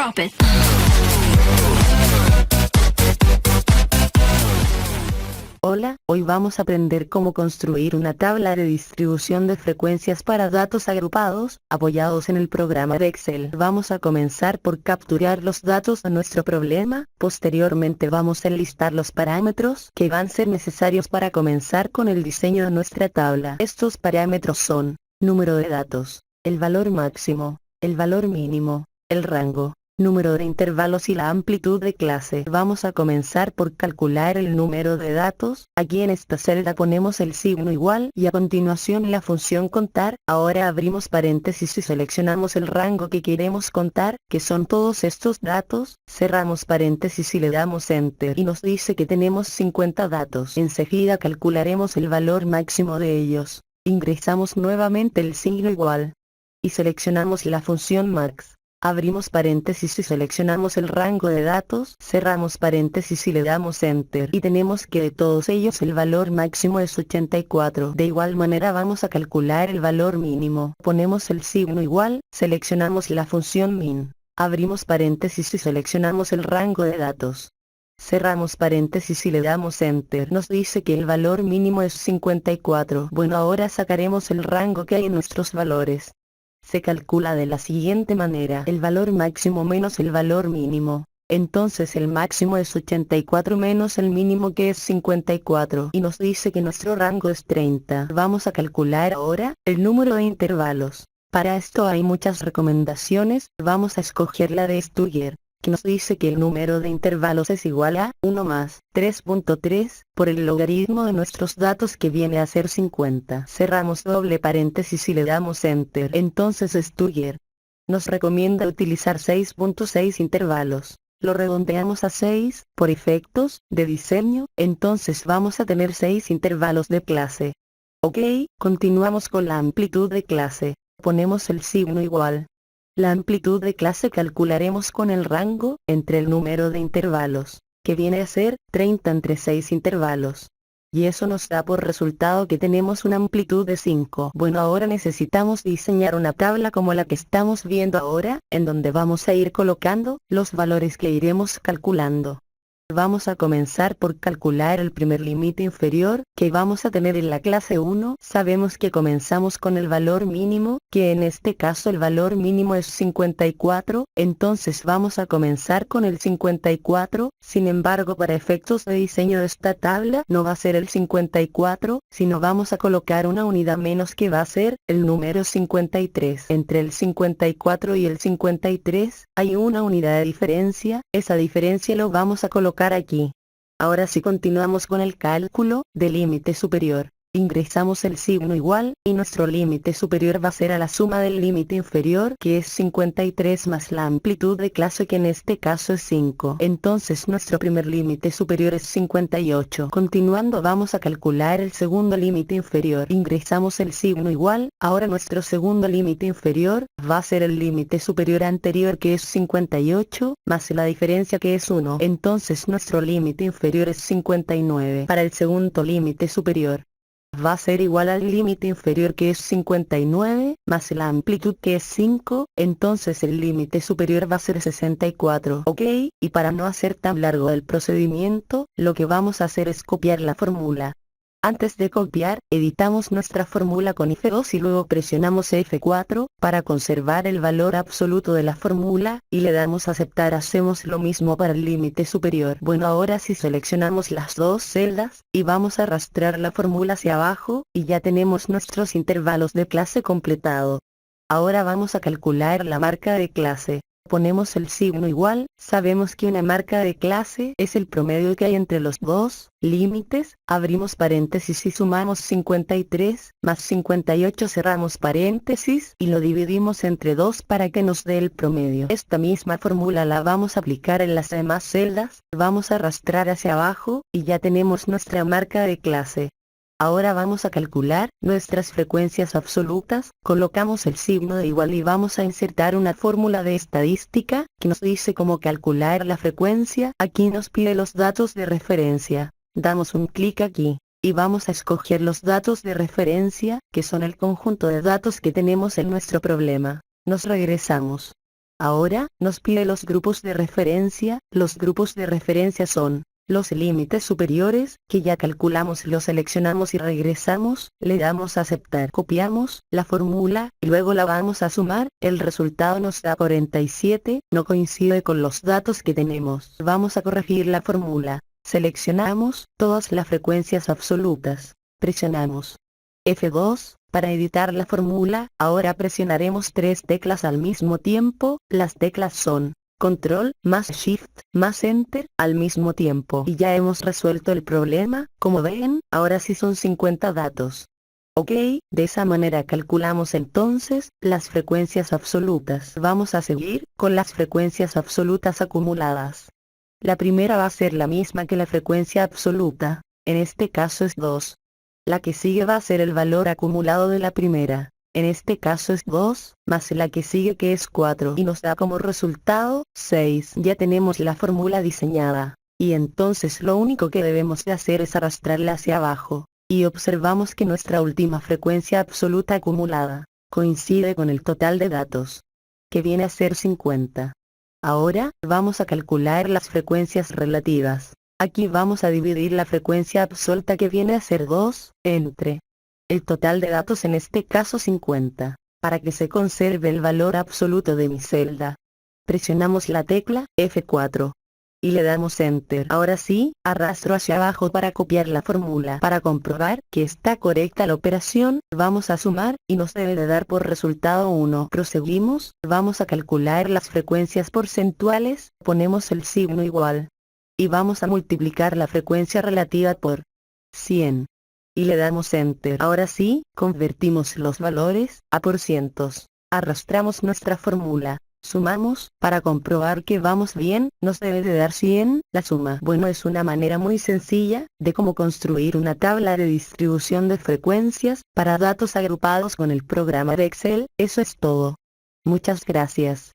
Drop it. Hola, hoy vamos a aprender cómo construir una tabla de distribución de frecuencias para datos agrupados, apoyados en el programa de Excel. Vamos a comenzar por capturar los datos de nuestro problema, posteriormente vamos a enlistar los parámetros que van a ser necesarios para comenzar con el diseño de nuestra tabla. Estos parámetros son: número de datos, el valor máximo, el valor mínimo, el rango, número de intervalos y la amplitud de clase. Vamos a comenzar por calcular el número de datos. Aquí en esta celda ponemos el signo igual y a continuación la función contar. Ahora abrimos paréntesis y seleccionamos el rango que queremos contar, que son todos estos datos. Cerramos paréntesis y le damos enter y nos dice que tenemos 50 datos. Enseguida calcularemos el valor máximo de ellos. Ingresamos nuevamente el signo igual y seleccionamos la función max. Abrimos paréntesis y seleccionamos el rango de datos, cerramos paréntesis y le damos enter y tenemos que de todos ellos el valor máximo es 84. De igual manera vamos a calcular el valor mínimo. Ponemos el signo igual, seleccionamos la función min. Abrimos paréntesis y seleccionamos el rango de datos. Cerramos paréntesis y le damos enter. Nos dice que el valor mínimo es 54. Bueno, ahora sacaremos el rango que hay en nuestros valores. Se calcula de la siguiente manera: el valor máximo menos el valor mínimo. Entonces el máximo es 84 menos el mínimo que es 54 y nos dice que nuestro rango es 30. Vamos a calcular ahora el número de intervalos. Para esto hay muchas recomendaciones. Vamos a escoger la de Stugger, que nos dice que el número de intervalos es igual a 1 más 3.3 por el logaritmo de nuestros datos, que viene a ser 50. Cerramos doble paréntesis y le damos enter. Entonces Stugger nos recomienda utilizar 6.6 intervalos. Lo redondeamos a 6, por efectos de diseño, entonces vamos a tener 6 intervalos de clase. Ok, continuamos con la amplitud de clase. Ponemos el signo igual. La amplitud de clase calcularemos con el rango entre el número de intervalos, que viene a ser 30 entre 6 intervalos. Y eso nos da por resultado que tenemos una amplitud de 5. Bueno, ahora necesitamos diseñar una tabla como la que estamos viendo ahora, en donde vamos a ir colocando los valores que iremos calculando. Vamos a comenzar por calcular el primer límite inferior que vamos a tener en la clase 1. Sabemos que comenzamos con el valor mínimo, que en este caso el valor mínimo es 54, entonces vamos a comenzar con el 54. Sin embargo, para efectos de diseño de esta tabla no va a ser el 54, sino vamos a colocar una unidad menos, que va a ser el número 53. Entre el 54 y el 53 hay una unidad de diferencia. Esa diferencia lo vamos a colocar aquí. Ahora sí, continuamos con el cálculo del límite superior. Ingresamos el signo igual y nuestro límite superior va a ser a la suma del límite inferior, que es 53 más la amplitud de clase, que en este caso es 5. Entonces nuestro primer límite superior es 58. Continuando vamos a calcular el segundo límite inferior. Ingresamos el signo igual. Ahora nuestro segundo límite inferior va a ser el límite superior anterior, que es 58, más la diferencia, que es 1. Entonces nuestro límite inferior es 59. Para el segundo límite superior va a ser igual al límite inferior, que es 59, más la amplitud, que es 5, entonces el límite superior va a ser 64. Ok, y para no hacer tan largo el procedimiento, lo que vamos a hacer es copiar la fórmula. Antes de copiar, editamos nuestra fórmula con F2 y luego presionamos F4 para conservar el valor absoluto de la fórmula, y le damos a aceptar. Hacemos lo mismo para el límite superior. Bueno, ahora sí seleccionamos las dos celdas y vamos a arrastrar la fórmula hacia abajo y ya tenemos nuestros intervalos de clase completado. Ahora vamos a calcular la marca de clase. Ponemos el signo igual. Sabemos que una marca de clase es el promedio que hay entre los dos límites. Abrimos paréntesis y sumamos 53 más 58, cerramos paréntesis y lo dividimos entre 2 para que nos dé el promedio. Esta misma fórmula la vamos a aplicar en las demás celdas. Vamos a arrastrar hacia abajo y ya tenemos nuestra marca de clase. Ahora vamos a calcular nuestras frecuencias absolutas. Colocamos el signo de igual y vamos a insertar una fórmula de estadística que nos dice cómo calcular la frecuencia. Aquí nos pide los datos de referencia. Damos un clic aquí y vamos a escoger los datos de referencia, que son el conjunto de datos que tenemos en nuestro problema. Nos regresamos Ahora, nos pide los grupos de referencia. Los grupos de referencia son los límites superiores, que ya calculamos, los seleccionamos y regresamos, le damos a aceptar, copiamos la fórmula, y luego la vamos a sumar, el resultado nos da 47, no coincide con los datos que tenemos. Vamos a corregir la fórmula, seleccionamos todas las frecuencias absolutas, presionamos F2, para editar la fórmula. Ahora presionaremos tres teclas al mismo tiempo, las teclas son Control, más Shift, más Enter, al mismo tiempo. Y ya hemos resuelto el problema, como ven, ahora sí son 50 datos. Ok, de esa manera calculamos entonces las frecuencias absolutas. Vamos a seguir con las frecuencias absolutas acumuladas. La primera va a ser la misma que la frecuencia absoluta, en este caso es 2. La que sigue va a ser el valor acumulado de la primera. En este caso es 2, más la que sigue que es 4 y nos da como resultado 6. Ya tenemos la fórmula diseñada, y entonces lo único que debemos de hacer es arrastrarla hacia abajo, y observamos que nuestra última frecuencia absoluta acumulada coincide con el total de datos, que viene a ser 50. Ahora, vamos a calcular las frecuencias relativas. Aquí vamos a dividir la frecuencia absoluta, que viene a ser 2, entre el total de datos, en este caso 50, para que se conserve el valor absoluto de mi celda. Presionamos la tecla F4 y le damos Enter. Ahora sí, arrastro hacia abajo para copiar la fórmula. Para comprobar que está correcta la operación, vamos a sumar, y nos debe de dar por resultado 1. Proseguimos, vamos a calcular las frecuencias porcentuales, ponemos el signo igual, y vamos a multiplicar la frecuencia relativa por 100. Y le damos Enter. Ahora sí, convertimos los valores a porcientos. Arrastramos nuestra fórmula, sumamos, para comprobar que vamos bien, nos debe de dar 100, la suma. Bueno, es una manera muy sencilla, de cómo construir una tabla de distribución de frecuencias, para datos agrupados con el programa de Excel. Eso es todo. Muchas gracias.